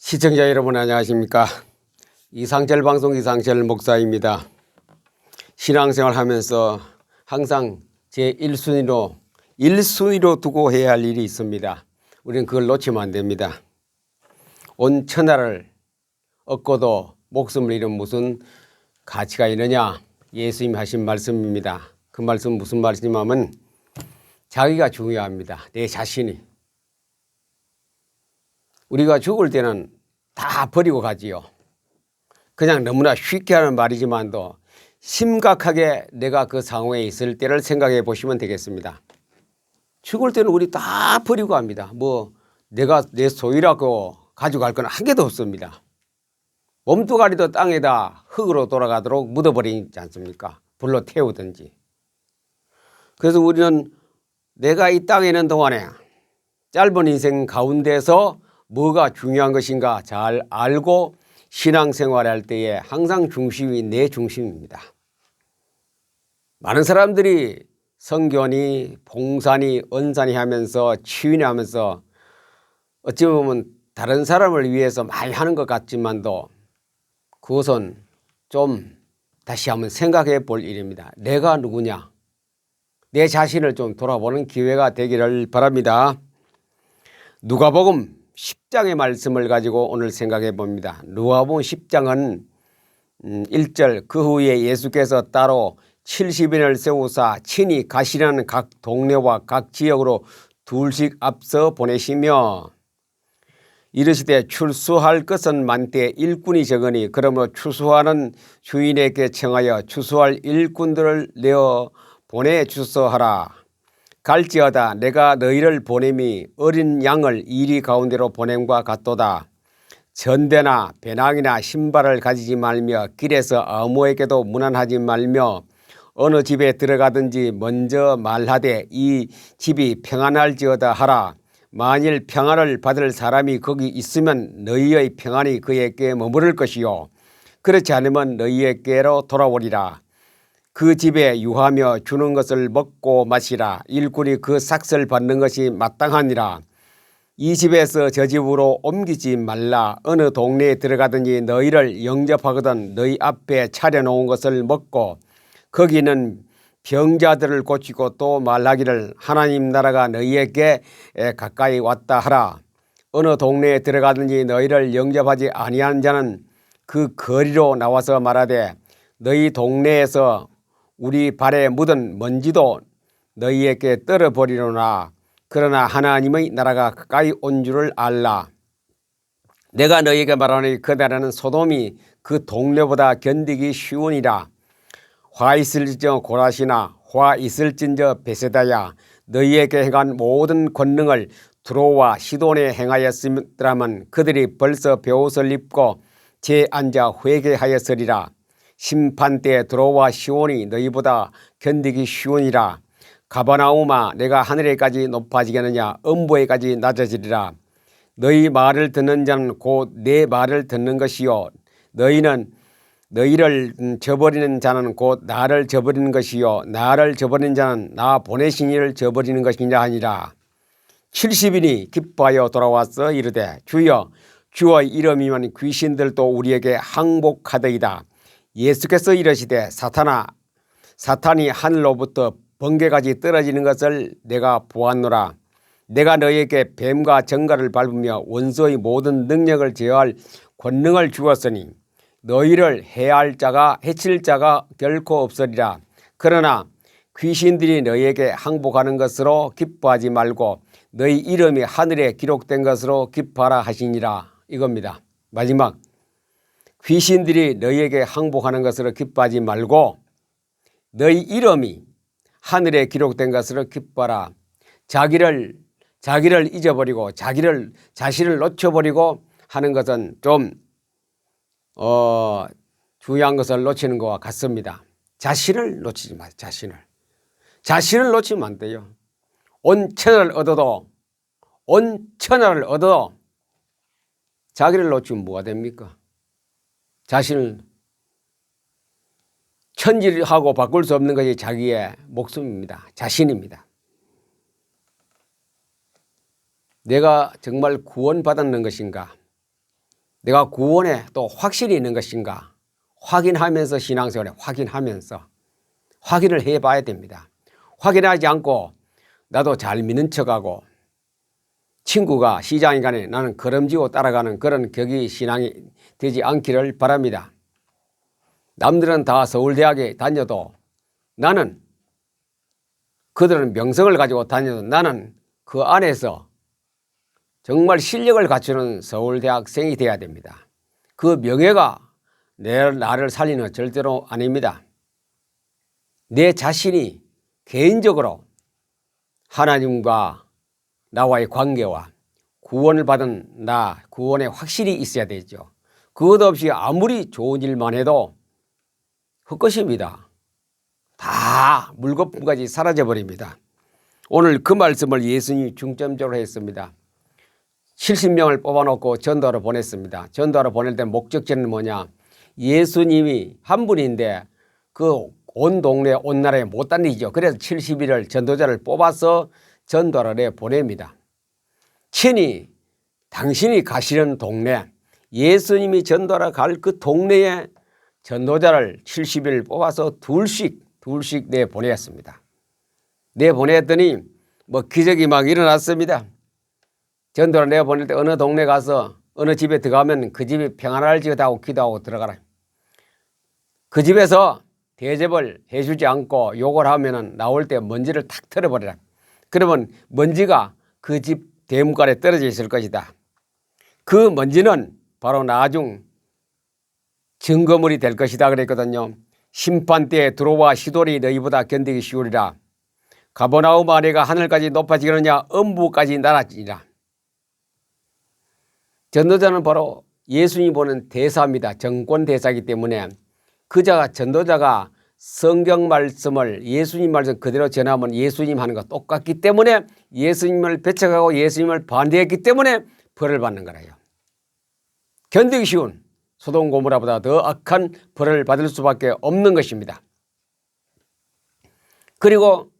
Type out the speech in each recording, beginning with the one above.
시청자 여러분 안녕하십니까. 이상철 방송 이상철 목사입니다. 신앙생활 하면서 항상 제 1순위로 두고 해야 할 일이 있습니다. 우리는 그걸 놓치면 안 됩니다. 온 천하를 얻고도 목숨을 잃은 무슨 가치가 있느냐. 예수님이 하신 말씀입니다. 그 말씀 무슨 말씀이냐면 자기가 중요합니다. 내 자신이. 우리가 죽을 때는 다 버리고 가지요. 그냥 너무나 쉽게 하는 말이지만도 심각하게 내가 그 상황에 있을 때를 생각해 보시면 되겠습니다. 죽을 때는 우리 다 버리고 갑니다. 내가 내 소유라고 가져갈 건 한 개도 없습니다. 몸뚱아리도 땅에다 흙으로 돌아가도록 묻어버리지 않습니까? 불로 태우든지. 그래서 우리는 내가 이 땅에 있는 동안에 짧은 인생 가운데서 뭐가 중요한 것인가 잘 알고 신앙생활할 때에 항상 중심이 내 중심입니다. 많은 사람들이 성견이 봉사니 언사니 하면서 치유니 하면서 어찌 보면 다른 사람을 위해서 많이 하는 것 같지만도 그것은 좀 다시 한번 생각해 볼 일입니다. 내가 누구냐? 내 자신을 좀 돌아보는 기회가 되기를 바랍니다. 누가복음 10장의 말씀을 가지고 오늘 생각해 봅니다. 누가복음 10장은 1절 그 후에 예수께서 따로 70인을 세우사 친히 가시려는 각 동네와 각 지역으로 둘씩 앞서 보내시며 이르시되 출수할 것은 많되 일꾼이 적으니 그러므로 추수하는 주인에게 청하여 추수할 일꾼들을 내어 보내주소 하라. 갈지어다 내가 너희를 보냄이 어린 양을 이리 가운데로 보냄과 같도다. 전대나 배낭이나 신발을 가지지 말며 길에서 아무에게도 문안하지 말며 어느 집에 들어가든지 먼저 말하되 이 집이 평안할지어다 하라. 만일 평안을 받을 사람이 거기 있으면 너희의 평안이 그에게 머무를 것이요 그렇지 않으면 너희에게로 돌아오리라. 그 집에 유하며 주는 것을 먹고 마시라. 일꾼이 그 삭을 받는 것이 마땅하니라. 이 집에서 저 집으로 옮기지 말라. 어느 동네에 들어가든지 너희를 영접하거든 너희 앞에 차려놓은 것을 먹고 거기는 병자들을 고치고 또 말하기를 하나님 나라가 너희에게 가까이 왔다 하라. 어느 동네에 들어가든지 너희를 영접하지 아니한 자는 그 거리로 나와서 말하되 너희 동네에서 우리 발에 묻은 먼지도 너희에게 떨어버리노라. 그러나 하나님의 나라가 가까이 온 줄을 알라. 내가 너희에게 말하노니 그 나라는 소돔이 그 동네보다 견디기 쉬우니라. 화 있을진저 고라시나 화 있을진저 베세다야 너희에게 행한 모든 권능을 두로와 시돈에 행하였으라면 그들이 벌써 베옷을 입고 재앉아 회개하였으리라. 심판때에 두로와 시온이 너희보다 견디기 쉬우니라. 가버나움아 내가 하늘에까지 높아지겠느냐 음부에까지 낮아지리라. 너희 말을 듣는 자는 곧 내 말을 듣는 것이요 너희를 저버리는 자는 곧 나를 저버리는 것이요 나를 저버리는 자는 나 보내신 이를 저버리는 것이냐 하니라. 70인이 기뻐하여 돌아와서 이르되 주여 주의 이름이면 귀신들도 우리에게 항복하더이다. 예수께서 이르시되 사탄이 하늘로부터 번개같이 떨어지는 것을 내가 보았노라. 내가 너희에게 뱀과 정갈을 밟으며 원수의 모든 능력을 제어할 권능을 주었으니 너희를 해칠 자가 결코 없으리라. 그러나 귀신들이 너희에게 항복하는 것으로 기뻐하지 말고 너희 이름이 하늘에 기록된 것으로 기뻐하라 하시니라. 이겁니다. 마지막 귀신들이 너희에게 항복하는 것으로 기뻐하지 말고 너희 이름이 하늘에 기록된 것으로 기뻐하라. 자기를 잊어버리고 자신을 놓쳐버리고 하는 것은 좀 중요한 것을 놓치는 것과 같습니다. 자신을 놓치지 마세요. 자신을 놓치면 안 돼요. 온 천하를 얻어도 자기를 놓치면 뭐가 됩니까? 자신을 천지하고 바꿀 수 없는 것이 자기의 목숨입니다. 자신입니다. 내가 정말 구원받았는 것인가? 내가 구원에 또 확신이 있는 것인가 확인하면서 신앙생활에 확인을 해봐야 됩니다. 확인하지 않고 나도 잘 믿는 척하고 친구가 시장에 가니 나는 걸음지고 따라가는 그런 격이 신앙이 되지 않기를 바랍니다. 남들은 다 서울대학에 다녀도 나는 그들은 명성을 가지고 다녀도 나는 그 안에서 정말 실력을 갖추는 서울대학생이 되어야 됩니다. 그 명예가 나를 살리는 건 절대로 아닙니다. 내 자신이 개인적으로 하나님과 나와의 관계와 구원을 받은 나, 구원에 확실히 있어야 되죠. 그것 없이 아무리 좋은 일만 해도 헛것입니다. 다 물거품까지 사라져버립니다. 오늘 그 말씀을 예수님이 중점적으로 했습니다. 70명을 뽑아놓고 전도하러 보냈습니다. 전도하러 보낼 때 목적지는 뭐냐? 예수님이 한 분인데 그 온 동네 온 나라에 못 다니죠. 그래서 70일을 전도자를 뽑아서 전도하러 보냅니다. 친히 당신이 가시는 동네, 예수님이 전도하러 갈 그 동네에 전도자를 70일 뽑아서 둘씩 내보냈습니다. 내보냈더니 뭐 기적이 막 일어났습니다. 전도를 내보낼 때 어느 동네 가서 어느 집에 들어가면 그 집이 평안할지어다고 기도하고 들어가라. 그 집에서 대접을 해주지 않고 욕을 하면은 나올 때 먼지를 탁 털어버리라. 그러면 먼지가 그 집 대문간에 떨어져 있을 것이다. 그 먼지는 바로 나중 증거물이 될 것이다 그랬거든요. 심판 때에 두로와 시돌이 너희보다 견디기 쉬우리라. 가버나움 아내가 하늘까지 높아지겠느냐 음부까지 날아지리라. 전도자는 바로 예수님이 보는 대사입니다. 정권 대사이기 때문에 전도자가 성경 말씀을 예수님 말씀 그대로 전하면 예수님 하는 거 똑같기 때문에 예수님을 배척하고 예수님을 반대했기 때문에 벌을 받는 거라요. 견디기 쉬운 소돔 고모라보다 더 악한 벌을 받을 수밖에 없는 것입니다. 그리고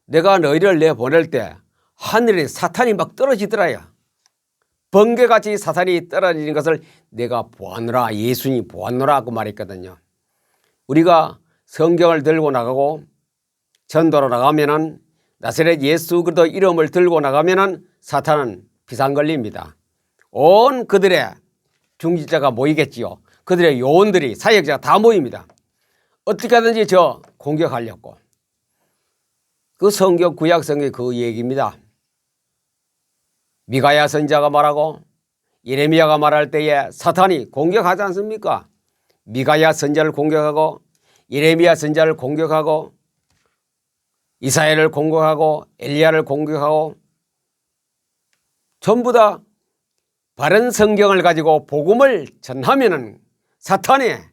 내가 너희를 내보낼 때 하늘에 사탄이 막 떨어지더라요. 번개같이 사탄이 떨어지는 것을 내가 보았노라, 예수님이 보았노라 하고 말했거든요. 우리가 성경을 들고 나가고 전도로 나가면은 나사렛 예수 그리스도 이름을 들고 나가면은 사탄은 비상걸립니다. 온 그들의 중지자가 모이겠지요. 그들의 요원들이 사역자가 다 모입니다. 어떻게 하든지 저 공격하려고. 그 성경 구약 성경의 그 얘기입니다. 미가야 선지자가 말하고 예레미야가 말할 때에 사탄이 공격하지 않습니까? 미가야 선지자를 공격하고 예레미야 선지자를 공격하고 이사야를 공격하고 엘리야를 공격하고 전부 다 바른 성경을 가지고 복음을 전하면은 사탄의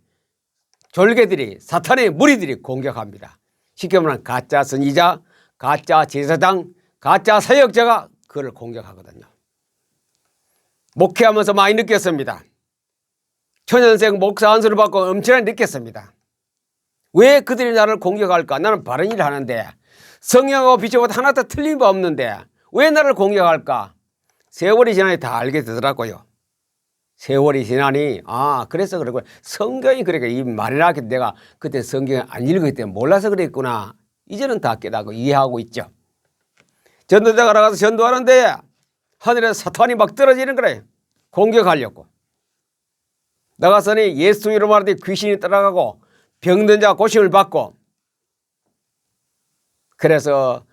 졸개들이 사탄의 무리들이 공격합니다. 쉽게 말하면 가짜 선지자, 가짜 제사장, 가짜 사역자가 그를 공격하거든요. 목회하면서 많이 느꼈습니다. 초년생 목사 안수를 받고 엄청나게 느꼈습니다. 왜 그들이 나를 공격할까? 나는 바른 일을 하는데 성령하고 빛하고 하나도 틀린 바 없는데 왜 나를 공격할까? 세월이 지나니 다 알게 되더라고요. 세월이 지나니 그래서 그러고 성경이 그러니까 이 말이나 내가 그때 성경을 안 읽었기 때문에 몰라서 그랬구나. 이제는 다 깨닫고 이해하고 있죠. 전도자가 나가서 전도하는데 하늘에 사탄이 막 떨어지는 거래요. 공격하려고. 나가서니 예수 이름으로 말하되 귀신이 따라가고 병든 자가 고침을 받고 그래서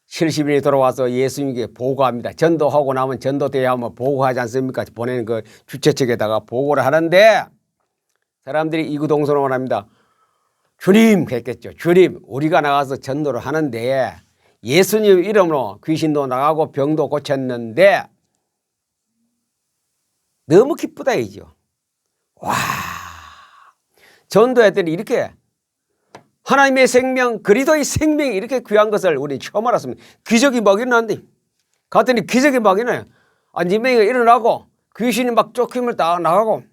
70인이 돌아와서 예수님께 보고합니다. 전도하고 나면 전도대회 하면 보고하지 않습니까? 보내는 그 주최 측에다가 보고를 하는데 사람들이 이구동성으로 합니다. 주님 그랬겠죠. 주님 우리가 나가서 전도를 하는데 예수님 이름으로 귀신도 나가고 병도 고쳤는데 너무 기쁘다 이죠. 와, 전도했더니 이렇게 하나님의 생명, 그리스도의 생명이 이렇게 귀한 것을 우리는 처음 알았습니다. 기적이 막 일어났는데 갔더니 기적이 막 일어나요. 안진뱅이가 일어나고 귀신이 막 쫓김을 딱 나가고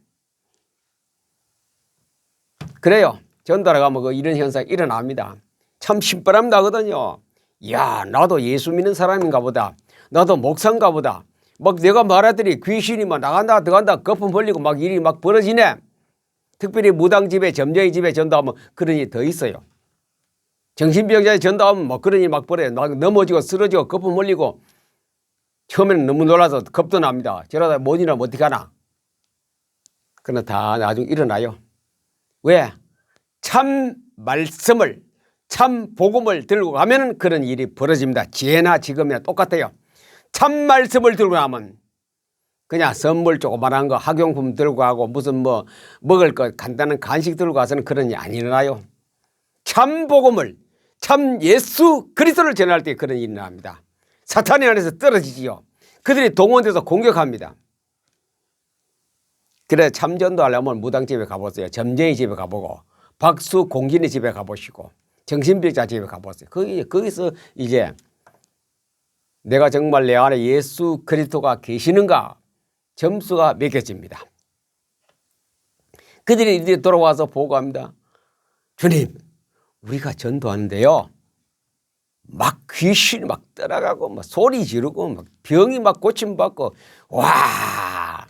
그래요. 전도하러 가면 이런 현상이 일어납니다. 참 신바람 나거든요. 이야 나도 예수 믿는 사람인가 보다. 나도 목사인가 보다. 막 내가 말하더니 귀신이 막 나간다 들어간다 거품 벌리고 막 일이 막 벌어지네. 특별히 무당집에 점쟁이 집에 전도하면 그런 일이 더 있어요. 정신병자에 전도하면 뭐 그런 일이 막 벌어요. 막 넘어지고 쓰러지고 거품 벌리고 처음에는 너무 놀라서 겁도 납니다. 저러다 못 일어나면 어떻게 하나. 그러나 다 나중에 일어나요. 왜? 참 말씀을 참 복음을 들고 가면 그런 일이 벌어집니다. 지혜나 지금이나 똑같아요. 참 말씀을 들고 가면 그냥 선물 조그만한 거 학용품 들고 가고 무슨 뭐 먹을 것 간단한 간식 들고 가서는 그런 일이 안 일어나요. 참 복음을 참 예수 그리스도를 전할 때 그런 일이 일어납니다. 사탄의 안에서 떨어지지요. 그들이 동원돼서 공격합니다. 그래 참전도 하려면 무당집에 가보세요. 점쟁이 집에 가보고 박수 공진의 집에 가보시고 정신병자 집에 가보세요. 거기서 이제 내가 정말 내 안에 예수 그리스도가 계시는가 점수가 매겨집니다. 그들이 이제 돌아와서 보고합니다. 주님 우리가 전도하는데요. 막 귀신이 막 따라가고 막 소리 지르고 막 병이 막 고침받고 와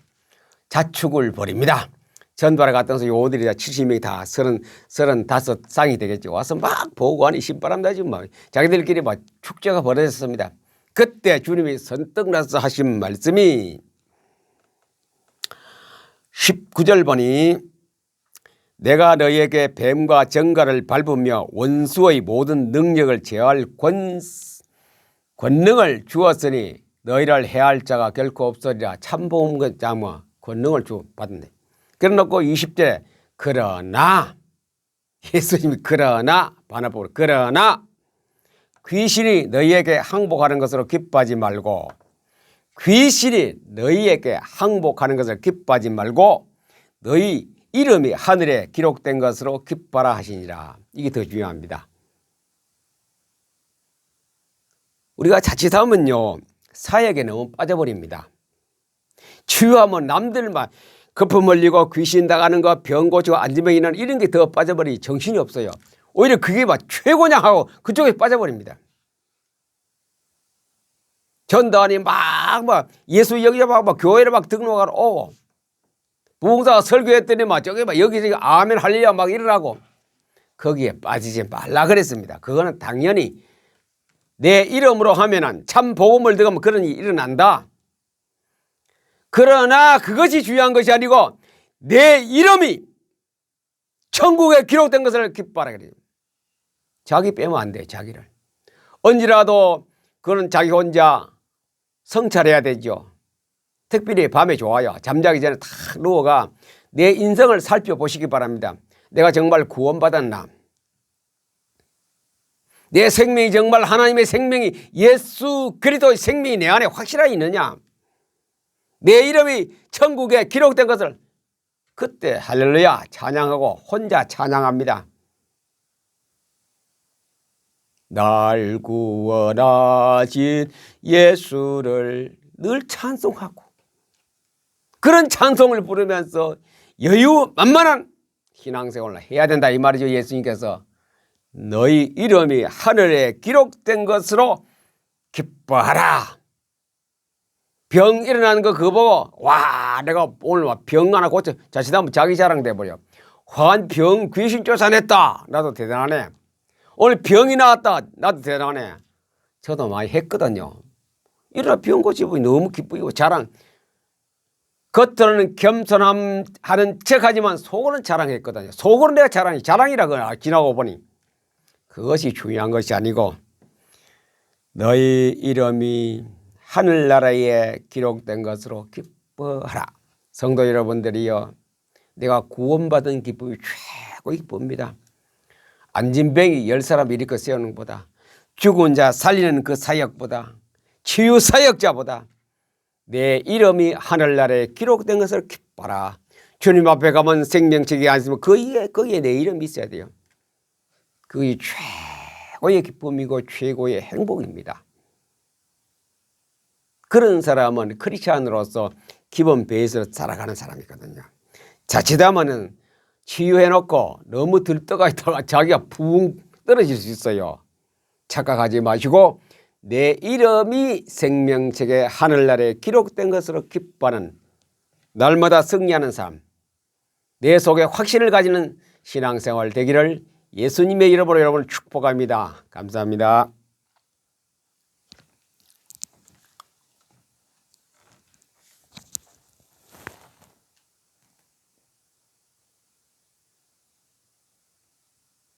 자축을 벌입니다. 전도하러 갔던 요들이 70명이 다 35쌍이 되겠죠. 와서 막 보고하니 신바람 나지 막 자기들끼리 막 축제가 벌어졌습니다. 그때 주님이 선뜻 나서 하신 말씀이 19절 보니 내가 너희에게 뱀과 정갈을 밟으며 원수의 모든 능력을 제어할 권능을 주었으니 너희를 해할 자가 결코 없으리라. 참복음 자마 권능을 받았네. 그래놓고 20절에 그러나 예수님이 그러나 반합법으로 그러나 귀신이 너희에게 항복하는 것으로 기뻐하지 말고 귀신이 너희에게 항복하는 것을 기뻐하지 말고 너희 이름이 하늘에 기록된 것으로 기뻐하라 하시니라. 이게 더 중요합니다. 우리가 자칫하면요 사역에 너무 빠져버립니다. 치유하면 남들만 거품 흘리고 귀신 나가는 거 병 고치고 안진병 있는 이런 게 더 빠져버리니 정신이 없어요. 오히려 그게 막 최고냐 하고 그쪽에 빠져버립니다. 전도하니 막 예수 여기서 막 교회를 막 등록하러 오고 부흥사가 설교했더니 막 저기 막 여기저기 아멘 할렐루야 막 이러라고 거기에 빠지지 말라 그랬습니다. 그거는 당연히 내 이름으로 하면은 참 복음을 들으면 그런 일이 일어난다. 그러나 그것이 중요한 것이 아니고 내 이름이 천국에 기록된 것을 기뻐하라 그래요. 자기 빼면 안 돼. 자기를 언제라도 그는 자기 혼자 성찰해야 되죠. 특별히 밤에 좋아요. 잠자기 전에 탁 누워가 내 인생을 살펴보시기 바랍니다. 내가 정말 구원받았나? 내 생명이 정말 하나님의 생명이 예수 그리스도의 생명이 내 안에 확실하게 있느냐? 내 이름이 천국에 기록된 것을 그때 할렐루야 찬양하고 혼자 찬양합니다. 날 구원하신 예수를 늘 찬송하고 그런 찬송을 부르면서 여유 만만한 신앙생활을 해야 된다 이 말이죠. 예수님께서 너희 이름이 하늘에 기록된 것으로 기뻐하라. 병 일어나는 거 그거 보고 와 내가 오늘 병 하나 고쳐 자칫하면 자기 자랑 돼버려. 환병 귀신 쫓아냈다. 나도 대단하네. 오늘 병이 나왔다. 나도 대단하네. 저도 많이 했거든요. 이러나 병 고치고 너무 기쁘고 자랑. 겉으로는 겸손하는 척하지만 속으로는 자랑했거든요. 속으로는 내가 자랑이라고 지나고 보니 그것이 중요한 것이 아니고 너희 이름이 하늘나라에 기록된 것으로 기뻐하라. 성도 여러분들이요. 내가 구원받은 기쁨이 최고 기쁩니다. 안진병이 10사람 일으켜 세우는 것보다 죽은 자 살리는 그 사역보다 치유 사역자보다 내 이름이 하늘나라에 기록된 것을 기뻐하라. 주님 앞에 가면 생명책이 안 있으면 거기에 내 이름이 있어야 돼요. 그게 최고의 기쁨이고 최고의 행복입니다. 그런 사람은 크리스찬으로서 기본 베이스로 살아가는 사람이거든요. 자칫하면 치유해놓고 너무 들떠가 있다가 자기가 붕 떨어질 수 있어요. 착각하지 마시고 내 이름이 생명책에 하늘나라에 기록된 것으로 기뻐하는 날마다 승리하는 삶, 내 속에 확신을 가지는 신앙생활 되기를 예수님의 이름으로 여러분을 축복합니다. 감사합니다.